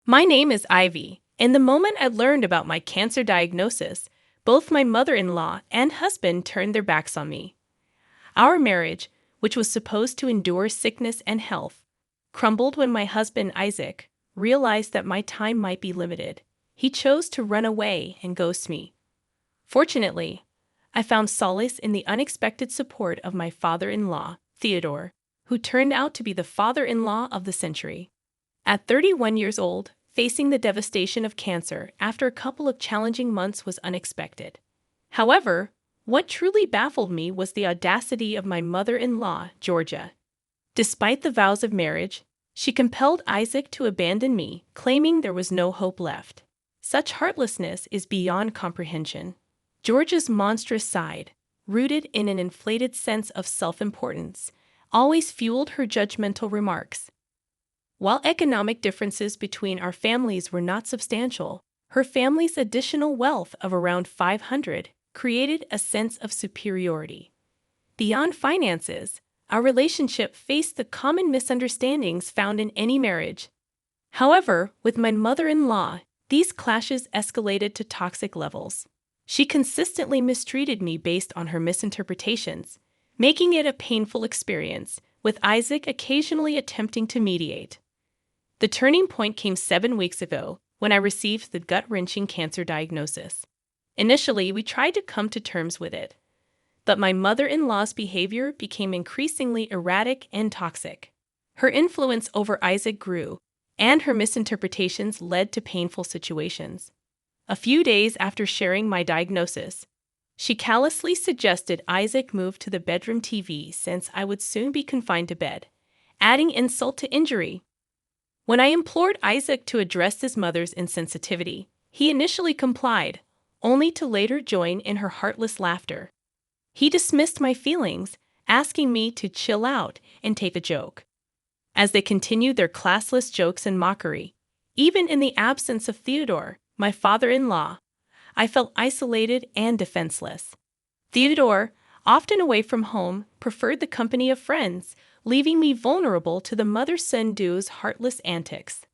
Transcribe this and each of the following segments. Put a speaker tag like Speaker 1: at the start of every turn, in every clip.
Speaker 1: My name is Ivy, and the moment I learned about my cancer diagnosis, both my mother-in-law and husband turned their backs on me. Our marriage, which was supposed to endure sickness and health, crumbled when my husband Isaac realized that my time might be limited. He chose to run away and ghost me. Fortunately, I found solace in the unexpected support of my father-in-law, Theodore, who turned out to be the father-in-law of the century. At 31 years old, facing the devastation of cancer after a couple of challenging months was unexpected. However, what truly baffled me was the audacity of my mother-in-law, Georgia. Despite the vows of marriage, she compelled Isaac to abandon me, claiming there was no hope left. Such heartlessness is beyond comprehension. Georgia's monstrous side, rooted in an inflated sense of self-importance, always fueled her judgmental remarks. While economic differences between our families were not substantial, her family's additional wealth of around 500 created a sense of superiority. Beyond finances, our relationship faced the common misunderstandings found in any marriage. However, with my mother-in-law, these clashes escalated to toxic levels. She consistently mistreated me based on her misinterpretations, making it a painful experience, with Isaac occasionally attempting to mediate. The turning point came 7 weeks ago when I received the gut-wrenching cancer diagnosis. Initially, we tried to come to terms with it, but my mother-in-law's behavior became increasingly erratic and toxic. Her influence over Isaac grew, and her misinterpretations led to painful situations. A few days after sharing my diagnosis, she callously suggested Isaac move to the bedroom TV since I would soon be confined to bed, adding insult to injury. When I implored Isaac to address his mother's insensitivity, he initially complied, only to later join in her heartless laughter. He dismissed my feelings, asking me to chill out and take a joke. As they continued their classless jokes and mockery, even in the absence of Theodore, my father-in-law, I felt isolated and defenseless. Theodore, often away from home, preferred the company of friends, leaving me vulnerable to the mother-son duo's heartless antics.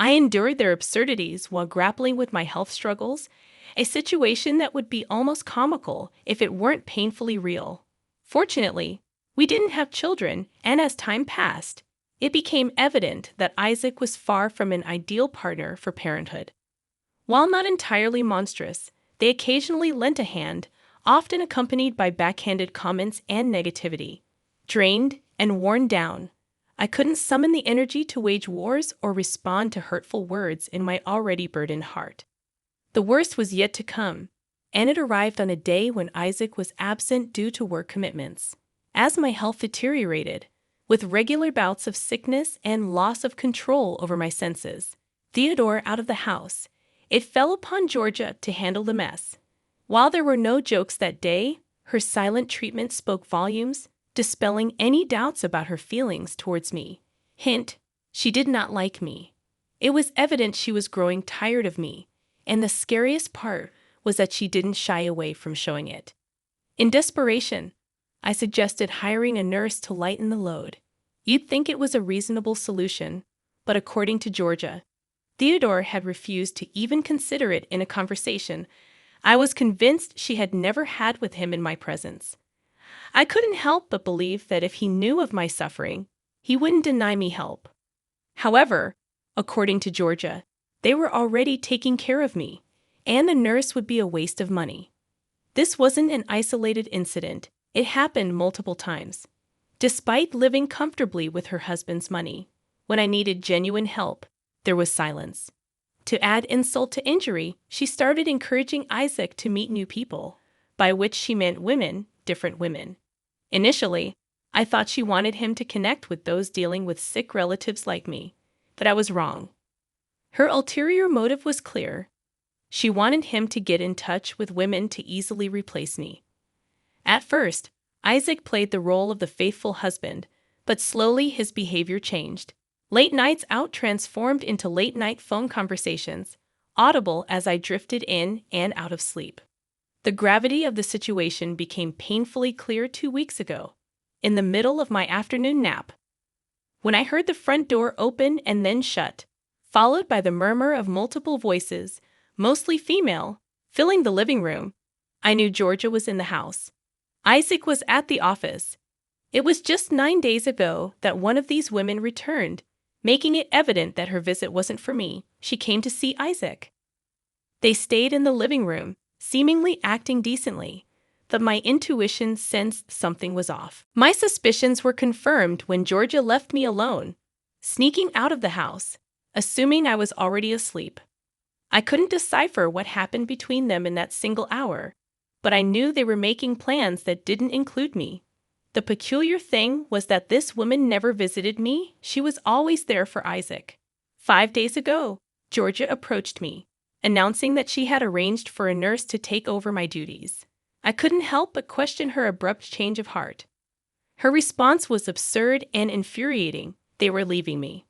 Speaker 1: I endured their absurdities while grappling with my health struggles, a situation that would be almost comical if it weren't painfully real. Fortunately, we didn't have children, and as time passed, it became evident that Isaac was far from an ideal partner for parenthood. While not entirely monstrous, they occasionally lent a hand, often accompanied by backhanded comments and negativity. Drained and worn down, I couldn't summon the energy to wage wars or respond to hurtful words in my already burdened heart. The worst was yet to come, and it arrived on a day when Isaac was absent due to work commitments. As my health deteriorated, with regular bouts of sickness and loss of control over my senses, Theodore out of the house, it fell upon Georgia to handle the mess. While there were no jokes that day, her silent treatment spoke volumes, dispelling any doubts about her feelings towards me. Hint, she did not like me. It was evident she was growing tired of me, and the scariest part was that she didn't shy away from showing it. In desperation, I suggested hiring a nurse to lighten the load. You'd think it was a reasonable solution, but according to Georgia, Theodore had refused to even consider it in a conversation I was convinced she had never had with him in my presence. I couldn't help but believe that if he knew of my suffering, he wouldn't deny me help. However, according to Georgia, they were already taking care of me, and the nurse would be a waste of money. This wasn't an isolated incident. It happened multiple times. Despite living comfortably with her husband's money, when I needed genuine help, there was silence. To add insult to injury, she started encouraging Isaac to meet new people, by which she meant women, different women. Initially, I thought she wanted him to connect with those dealing with sick relatives like me, but I was wrong. Her ulterior motive was clear. She wanted him to get in touch with women to easily replace me. At first, Isaac played the role of the faithful husband, but slowly his behavior changed. Late nights out transformed into late-night phone conversations, audible as I drifted in and out of sleep. The gravity of the situation became painfully clear 2 weeks ago, in the middle of my afternoon nap. When I heard the front door open and then shut, followed by the murmur of multiple voices, mostly female, filling the living room. I knew Georgia was in the house. Isaac was at the office. It was just 9 days ago that one of these women returned, making it evident that her visit wasn't for me. She came to see Isaac. They stayed in the living room, seemingly acting decently, but my intuition sensed something was off. My suspicions were confirmed when Georgia left me alone, sneaking out of the house, assuming I was already asleep. I couldn't decipher what happened between them in that single hour, but I knew they were making plans that didn't include me. The peculiar thing was that this woman never visited me. She was always there for Isaac. 5 days ago, Georgia approached me, announcing that she had arranged for a nurse to take over my duties. I couldn't help but question her abrupt change of heart. Her response was absurd and infuriating. They were leaving me.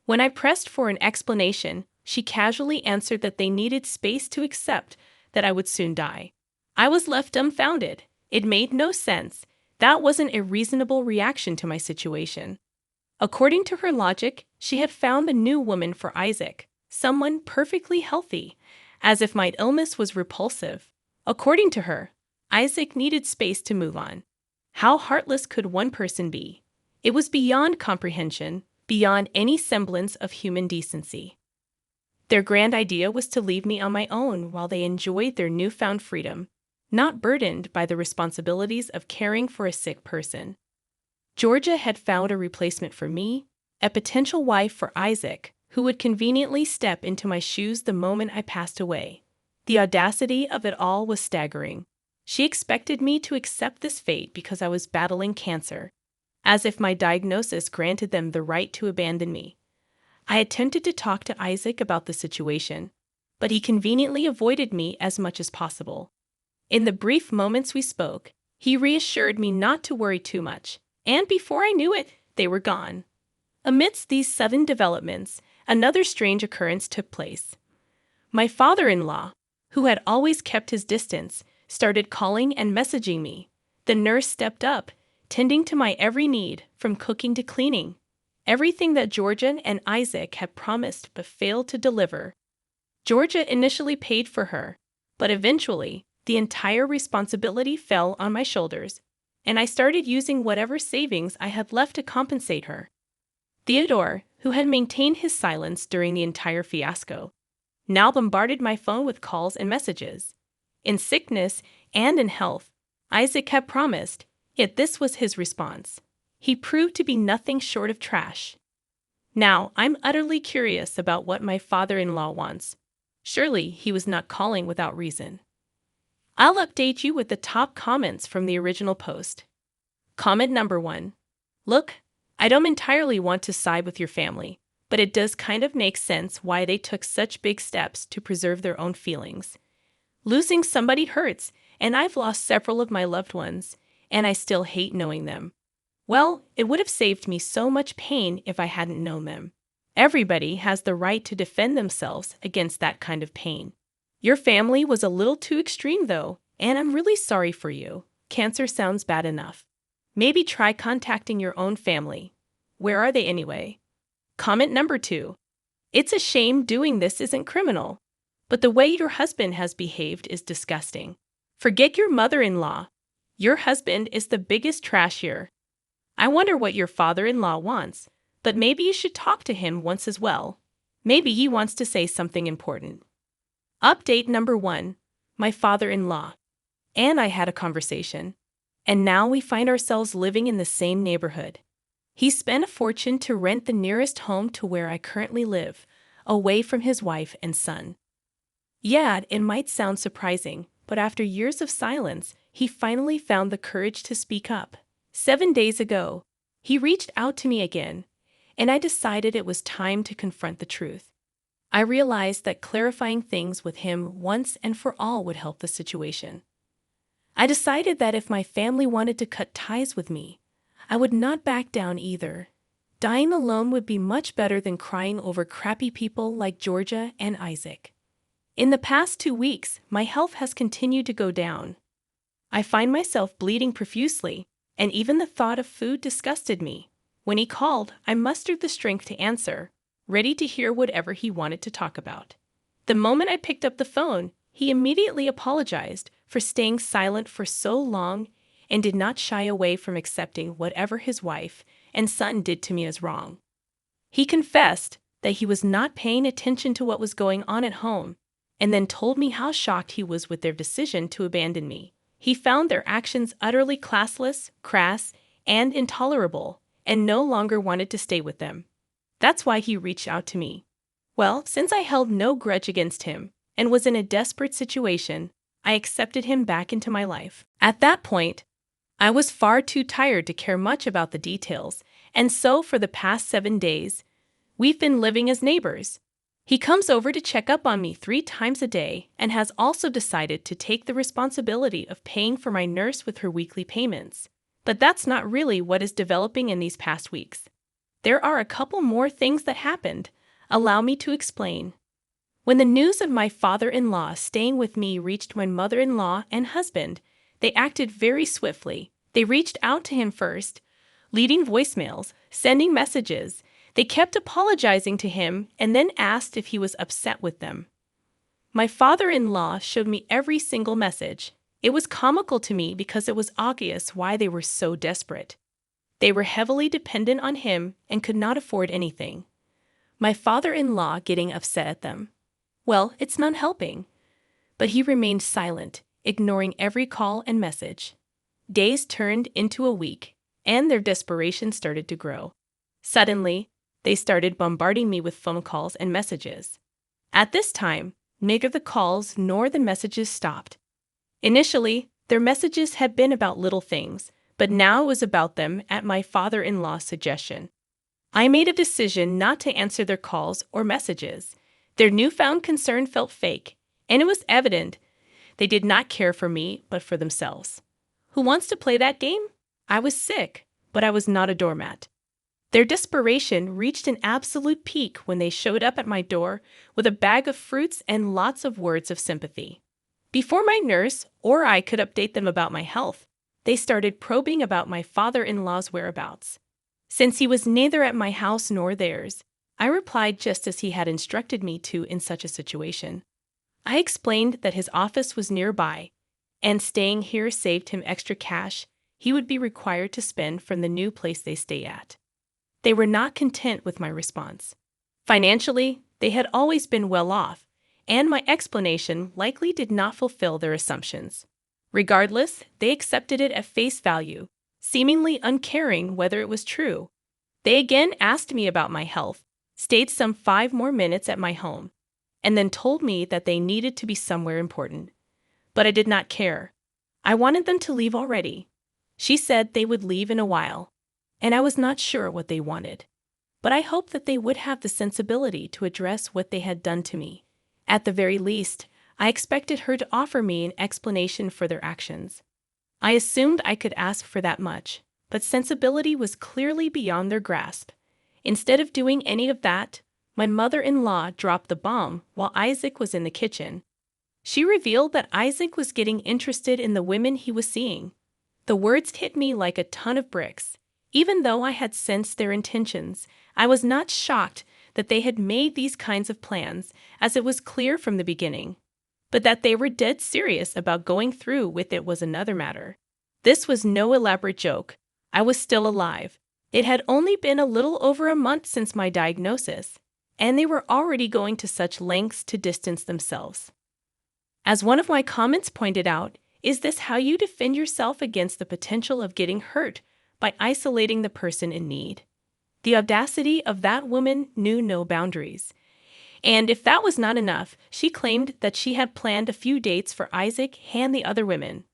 Speaker 1: When I pressed for an explanation, she casually answered that they needed space to accept that I would soon die. I was left dumbfounded. It made no sense. That wasn't a reasonable reaction to my situation. According to her logic, she had found a new woman for Isaac, someone perfectly healthy, as if my illness was repulsive. According to her, Isaac needed space to move on. How heartless could one person be? It was beyond comprehension, beyond any semblance of human decency. Their grand idea was to leave me on my own while they enjoyed their newfound freedom, not burdened by the responsibilities of caring for a sick person. Georgia had found a replacement for me, a potential wife for Isaac, who would conveniently step into my shoes the moment I passed away. The audacity of it all was staggering. She expected me to accept this fate because I was battling cancer, as if my diagnosis granted them the right to abandon me. I attempted to talk to Isaac about the situation, but he conveniently avoided me as much as possible. In the brief moments we spoke, he reassured me not to worry too much, and before I knew it, they were gone. Amidst these sudden developments, another strange occurrence took place. My father-in-law, who had always kept his distance, started calling and messaging me. The nurse stepped up, tending to my every need, from cooking to cleaning. Everything that Georgia and Isaac had promised but failed to deliver. Georgia initially paid for her, but eventually, the entire responsibility fell on my shoulders, and I started using whatever savings I had left to compensate her. Theodore, who had maintained his silence during the entire fiasco, now bombarded my phone with calls and messages. In sickness and in health, Isaac had promised, yet this was his response. He proved to be nothing short of trash. Now, I'm utterly curious about what my father-in-law wants. Surely he was not calling without reason. I'll update you with the top comments from the original post. Comment number 1. Look, I don't entirely want to side with your family, but it does kind of make sense why they took such big steps to preserve their own feelings. Losing somebody hurts, and I've lost several of my loved ones, and I still hate knowing them. Well, it would have saved me so much pain if I hadn't known them. Everybody has the right to defend themselves against that kind of pain. Your family was a little too extreme, though, and I'm really sorry for you. Cancer sounds bad enough. Maybe try contacting your own family. Where are they anyway? Comment number 2. It's a shame doing this isn't criminal, but the way your husband has behaved is disgusting. Forget your mother-in-law. Your husband is the biggest trash here. I wonder what your father-in-law wants, but maybe you should talk to him once as well. Maybe he wants to say something important. Update number 1. My father-in-law and I had a conversation, and now we find ourselves living in the same neighborhood. He spent a fortune to rent the nearest home to where I currently live, away from his wife and son. Yeah, it might sound surprising, but after years of silence, he finally found the courage to speak up. 7 days ago, he reached out to me again, and I decided it was time to confront the truth. I realized that clarifying things with him once and for all would help the situation. I decided that if my family wanted to cut ties with me, I would not back down either. Dying alone would be much better than crying over crappy people like Georgia and Isaac. In the past 2 weeks, my health has continued to go down. I find myself bleeding profusely, and even the thought of food disgusted me. When he called, I mustered the strength to answer. ready to hear whatever he wanted to talk about. The moment I picked up the phone, he immediately apologized for staying silent for so long and did not shy away from accepting whatever his wife and son did to me as wrong. He confessed that he was not paying attention to what was going on at home, and then told me how shocked he was with their decision to abandon me. He found their actions utterly classless, crass, and intolerable, and no longer wanted to stay with them. That's why he reached out to me. Well, since I held no grudge against him and was in a desperate situation, I accepted him back into my life. At that point, I was far too tired to care much about the details, and so for the past 7 days, we've been living as neighbors. He comes over to check up on me 3 times a day and has also decided to take the responsibility of paying for my nurse with her weekly payments. But that's not really what is developing in these past weeks. There are a couple more things that happened. Allow me to explain. When the news of my father-in-law staying with me reached my mother-in-law and husband, they acted very swiftly. They reached out to him first, leaving voicemails, sending messages. They kept apologizing to him and then asked if he was upset with them. My father-in-law showed me every single message. It was comical to me because it was obvious why they were so desperate. They were heavily dependent on him and could not afford anything. My father-in-law getting upset at them. Well, it's not helping. But he remained silent, ignoring every call and message. Days turned into a week, and their desperation started to grow. Suddenly, they started bombarding me with phone calls and messages. At this time, neither the calls nor the messages stopped. Initially, their messages had been about little things, but now it was about them at my father-in-law's suggestion. I made a decision not to answer their calls or messages. Their newfound concern felt fake, and it was evident they did not care for me but for themselves. Who wants to play that game? I was sick, but I was not a doormat. Their desperation reached an absolute peak when they showed up at my door with a bag of fruits and lots of words of sympathy. Before my nurse or I could update them about my health, they started probing about my father-in-law's whereabouts. Since he was neither at my house nor theirs, I replied just as he had instructed me to in such a situation. I explained that his office was nearby, and staying here saved him extra cash he would be required to spend from the new place they stay at. They were not content with my response. Financially, they had always been well off, and my explanation likely did not fulfill their assumptions. Regardless, they accepted it at face value, seemingly uncaring whether it was true. They again asked me about my health, stayed some 5 more minutes at my home, and then told me that they needed to be somewhere important. But I did not care. I wanted them to leave already. She said they would leave in a while, and I was not sure what they wanted. But I hoped that they would have the sensibility to address what they had done to me. At the very least, I expected her to offer me an explanation for their actions. I assumed I could ask for that much, but sensibility was clearly beyond their grasp. Instead of doing any of that, my mother-in-law dropped the bomb while Isaac was in the kitchen. She revealed that Isaac was getting interested in the women he was seeing. The words hit me like a ton of bricks. Even though I had sensed their intentions, I was not shocked that they had made these kinds of plans, as it was clear from the beginning. But that they were dead serious about going through with it was another matter. This was no elaborate joke. I was still alive. It had only been a little over a month since my diagnosis, and they were already going to such lengths to distance themselves. As one of my comments pointed out, is this how you defend yourself against the potential of getting hurt by isolating the person in need? The audacity of that woman knew no boundaries. And if that was not enough, she claimed that she had planned a few dates for Isaac and the other women.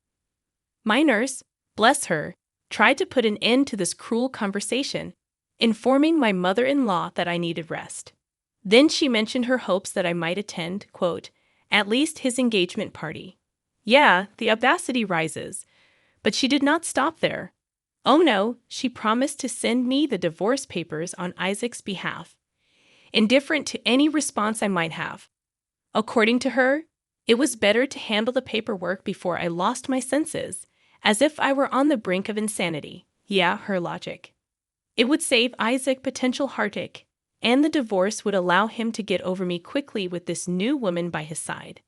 Speaker 1: My nurse, bless her, tried to put an end to this cruel conversation, informing my mother-in-law that I needed rest. Then she mentioned her hopes that I might attend, quote, at least his engagement party. Yeah, the audacity rises. But she did not stop there. Oh no, she promised to send me the divorce papers on Isaac's behalf, indifferent to any response I might have. According to her, it was better to handle the paperwork before I lost my senses, as if I were on the brink of insanity. Yeah, her logic. It would save Isaac potential heartache, and the divorce would allow him to get over me quickly with this new woman by his side.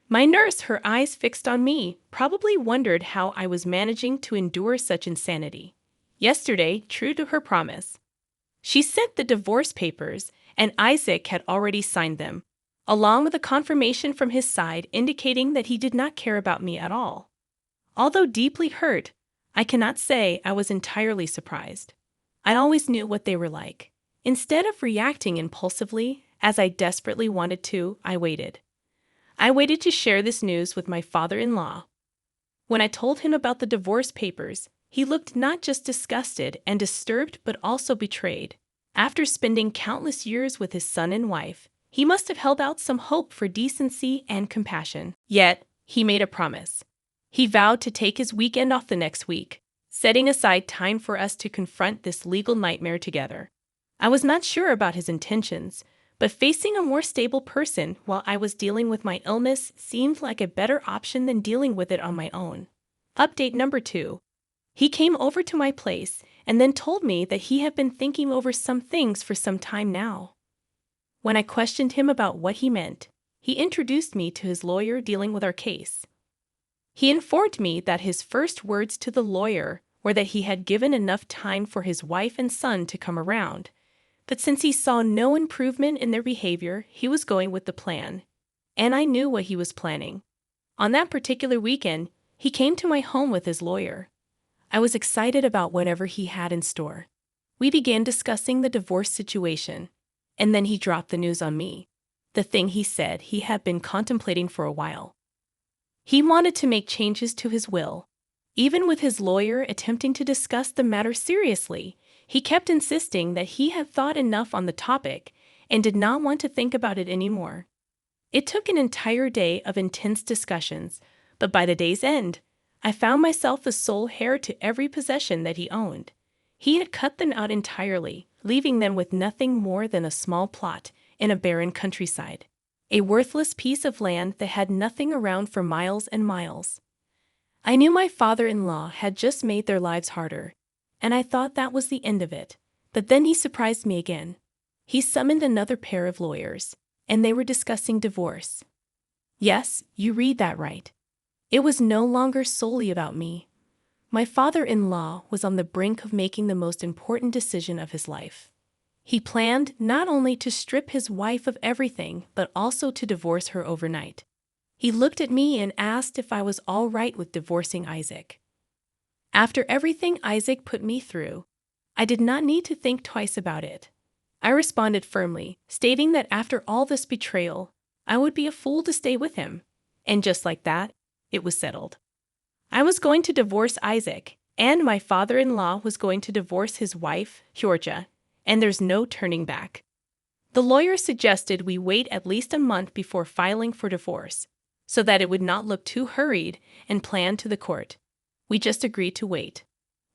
Speaker 1: My nurse, her eyes fixed on me, probably wondered how I was managing to endure such insanity. Yesterday, true to her promise, she sent the divorce papers, and Isaac had already signed them, along with a confirmation from his side indicating that he did not care about me at all. Although deeply hurt, I cannot say I was entirely surprised. I always knew what they were like. Instead of reacting impulsively, as I desperately wanted to, I waited. I waited to share this news with my father-in-law. When I told him about the divorce papers, he looked not just disgusted and disturbed but also betrayed. After spending countless years with his son and wife, he must have held out some hope for decency and compassion. Yet, he made a promise. He vowed to take his weekend off the next week, setting aside time for us to confront this legal nightmare together. I was not sure about his intentions, but facing a more stable person while I was dealing with my illness seemed like a better option than dealing with it on my own. Update number 2. He came over to my place and then told me that he had been thinking over some things for some time now. When I questioned him about what he meant, he introduced me to his lawyer dealing with our case. He informed me that his first words to the lawyer were that he had given enough time for his wife and son to come around, but since he saw no improvement in their behavior, he was going with the plan. And I knew what he was planning. On that particular weekend, he came to my home with his lawyer. I was excited about whatever he had in store. We began discussing the divorce situation, and then he dropped the news on me, the thing he said he had been contemplating for a while. He wanted to make changes to his will. Even with his lawyer attempting to discuss the matter seriously, he kept insisting that he had thought enough on the topic and did not want to think about it anymore. It took an entire day of intense discussions, but by the day's end, I found myself the sole heir to every possession that he owned. He had cut them out entirely, leaving them with nothing more than a small plot in a barren countryside, a worthless piece of land that had nothing around for miles and miles. I knew my father-in-law had just made their lives harder, and I thought that was the end of it. But then he surprised me again. He summoned another pair of lawyers, and they were discussing divorce. Yes, you read that right. It was no longer solely about me. My father-in-law was on the brink of making the most important decision of his life. He planned not only to strip his wife of everything, but also to divorce her overnight. He looked at me and asked if I was all right with divorcing Isaac. After everything Isaac put me through, I did not need to think twice about it. I responded firmly, stating that after all this betrayal, I would be a fool to stay with him. And just like that, it was settled. I was going to divorce Isaac, and my father-in-law was going to divorce his wife, Georgia, and there's no turning back. The lawyer suggested we wait at least a month before filing for divorce, so that it would not look too hurried and planned to the court. We just agreed to wait.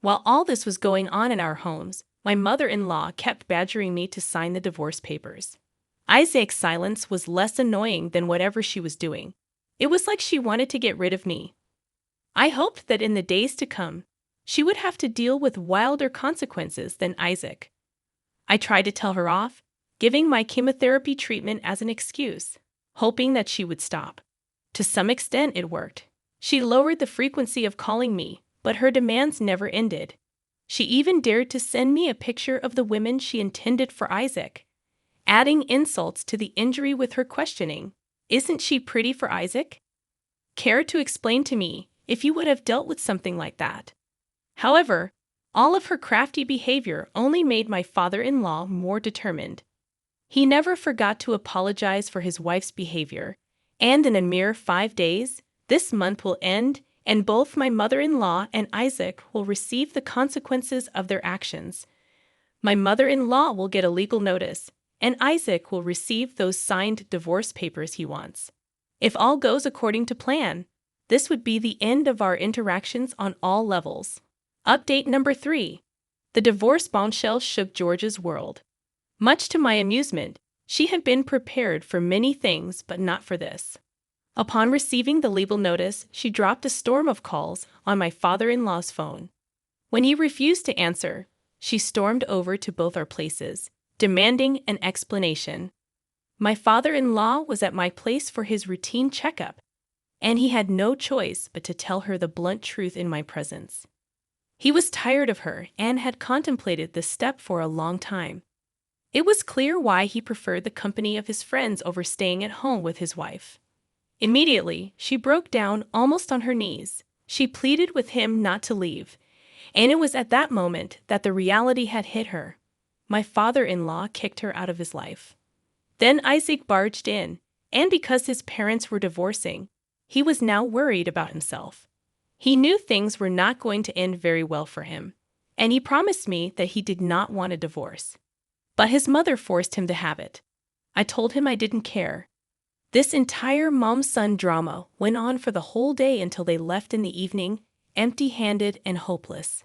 Speaker 1: While all this was going on in our homes, my mother-in-law kept badgering me to sign the divorce papers. Isaac's silence was less annoying than whatever she was doing. It was like she wanted to get rid of me. I hoped that in the days to come, she would have to deal with wilder consequences than Isaac. I tried to tell her off, giving my chemotherapy treatment as an excuse, hoping that she would stop. To some extent, it worked. She lowered the frequency of calling me, but her demands never ended. She even dared to send me a picture of the women she intended for Isaac, adding insults to the injury with her questioning, "Isn't she pretty for Isaac?" Care to explain to me if you would have dealt with something like that? However, all of her crafty behavior only made my father-in-law more determined. He never forgot to apologize for his wife's behavior, and in a mere 5 days, this month will end, and both my mother-in-law and Isaac will receive the consequences of their actions. My mother-in-law will get a legal notice, and Isaac will receive those signed divorce papers he wants. If all goes according to plan, this would be the end of our interactions on all levels. Update number 3. The divorce bombshell shook Georgia's world. Much to my amusement, she had been prepared for many things, but not for this. Upon receiving the legal notice, she dropped a storm of calls on my father-in-law's phone. When he refused to answer, she stormed over to both our places, demanding an explanation. My father-in-law was at my place for his routine checkup, and he had no choice but to tell her the blunt truth in my presence. He was tired of her and had contemplated this step for a long time. It was clear why he preferred the company of his friends over staying at home with his wife. Immediately, she broke down almost on her knees. She pleaded with him not to leave, and it was at that moment that the reality had hit her. My father-in-law kicked her out of his life. Then Isaac barged in, and because his parents were divorcing, he was now worried about himself. He knew things were not going to end very well for him, and he promised me that he did not want a divorce. But his mother forced him to have it. I told him I didn't care. This entire mom-son drama went on for the whole day until they left in the evening, empty-handed and hopeless.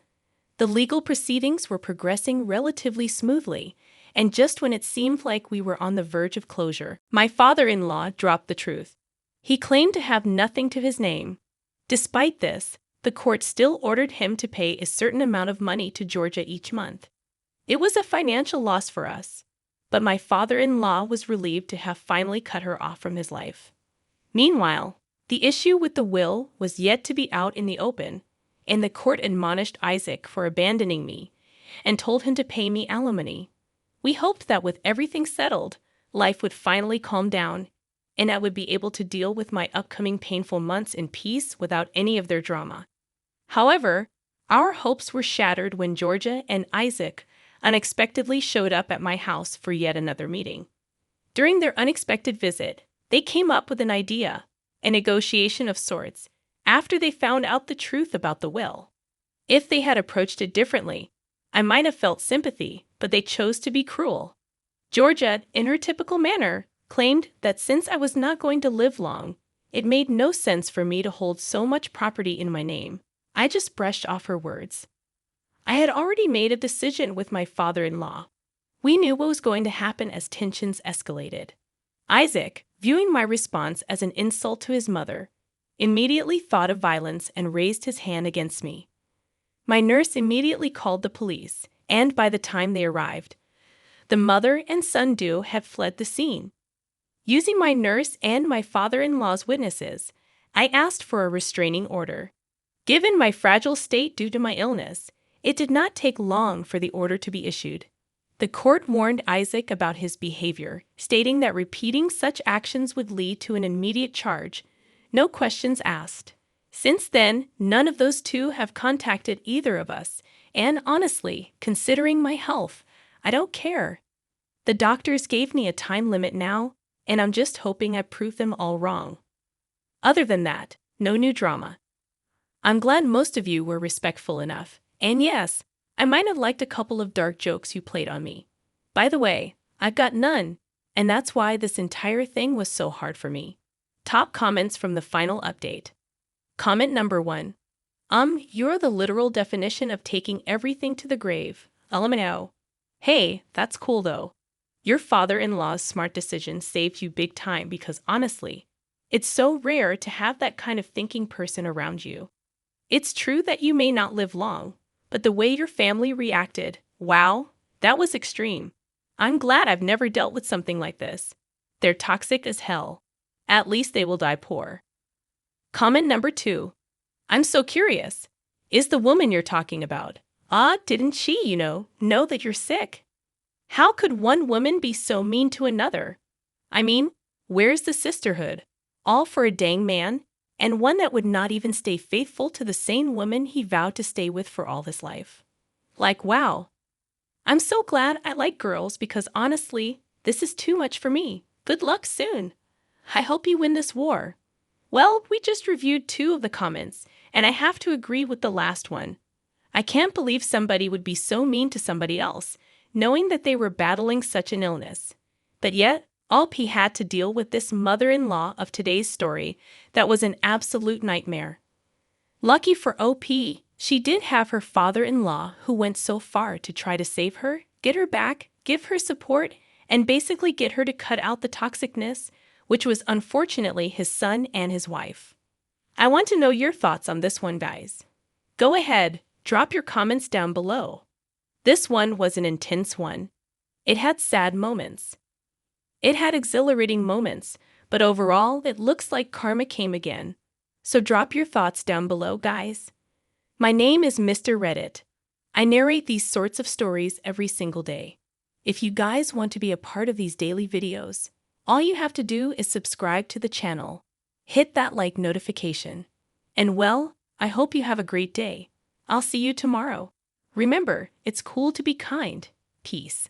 Speaker 1: The legal proceedings were progressing relatively smoothly, and just when it seemed like we were on the verge of closure, my father-in-law dropped the truth. He claimed to have nothing to his name. Despite this, the court still ordered him to pay a certain amount of money to Georgia each month. It was a financial loss for us, but my father-in-law was relieved to have finally cut her off from his life. Meanwhile, the issue with the will was yet to be out in the open, and the court admonished Isaac for abandoning me and told him to pay me alimony. We hoped that with everything settled, life would finally calm down, and I would be able to deal with my upcoming painful months in peace without any of their drama. However, our hopes were shattered when Georgia and Isaac unexpectedly showed up at my house for yet another meeting. During their unexpected visit, they came up with an idea, a negotiation of sorts, after they found out the truth about the will. If they had approached it differently, I might have felt sympathy, but they chose to be cruel. Georgia, in her typical manner, claimed that since I was not going to live long, it made no sense for me to hold so much property in my name. I just brushed off her words. I had already made a decision with my father-in-law. We knew what was going to happen as tensions escalated. Isaac, viewing my response as an insult to his mother, immediately thought of violence and raised his hand against me. My nurse immediately called the police, and by the time they arrived, the mother and son duo had fled the scene. Using my nurse and my father-in-law's witnesses, I asked for a restraining order. Given my fragile state due to my illness, it did not take long for the order to be issued. The court warned Isaac about his behavior, stating that repeating such actions would lead to an immediate charge, no questions asked. Since then, none of those two have contacted either of us, and honestly, considering my health, I don't care. The doctors gave me a time limit now, and I'm just hoping I prove them all wrong. Other than that, no new drama. I'm glad most of you were respectful enough, and yes, I might have liked a couple of dark jokes you played on me. By the way, I've got none, and that's why this entire thing was so hard for me. Top comments from the final update. Comment number 1. You're the literal definition of taking everything to the grave. LMNO. Hey, that's cool though. Your father-in-law's smart decision saved you big time because honestly, it's so rare to have that kind of thinking person around you. It's true that you may not live long, but the way your family reacted, wow, that was extreme. I'm glad I've never dealt with something like this. They're toxic as hell. At least they will die poor. Comment number 2. I'm so curious. Is the woman you're talking about? Didn't she, know that you're sick? How could one woman be so mean to another? I mean, where's the sisterhood? All for a dang man, and one that would not even stay faithful to the same woman he vowed to stay with for all his life. Like, wow. I'm so glad I like girls because honestly, this is too much for me. Good luck soon. I hope you win this war. Well, we just reviewed 2 of the comments, and I have to agree with the last one. I can't believe somebody would be so mean to somebody else, knowing that they were battling such an illness. But yet, OP had to deal with this mother-in-law of today's story that was an absolute nightmare. Lucky for OP, she did have her father-in-law who went so far to try to save her, get her back, give her support, and basically get her to cut out the toxicness, which was unfortunately his son and his wife. I want to know your thoughts on this one, guys. Go ahead, drop your comments down below. This one was an intense one. It had sad moments. It had exhilarating moments, but overall, it looks like karma came again. So drop your thoughts down below, guys. My name is Mr. Reddit. I narrate these sorts of stories every single day. If you guys want to be a part of these daily videos, all you have to do is subscribe to the channel. Hit that like notification. And well, I hope you have a great day. I'll see you tomorrow. Remember, it's cool to be kind. Peace.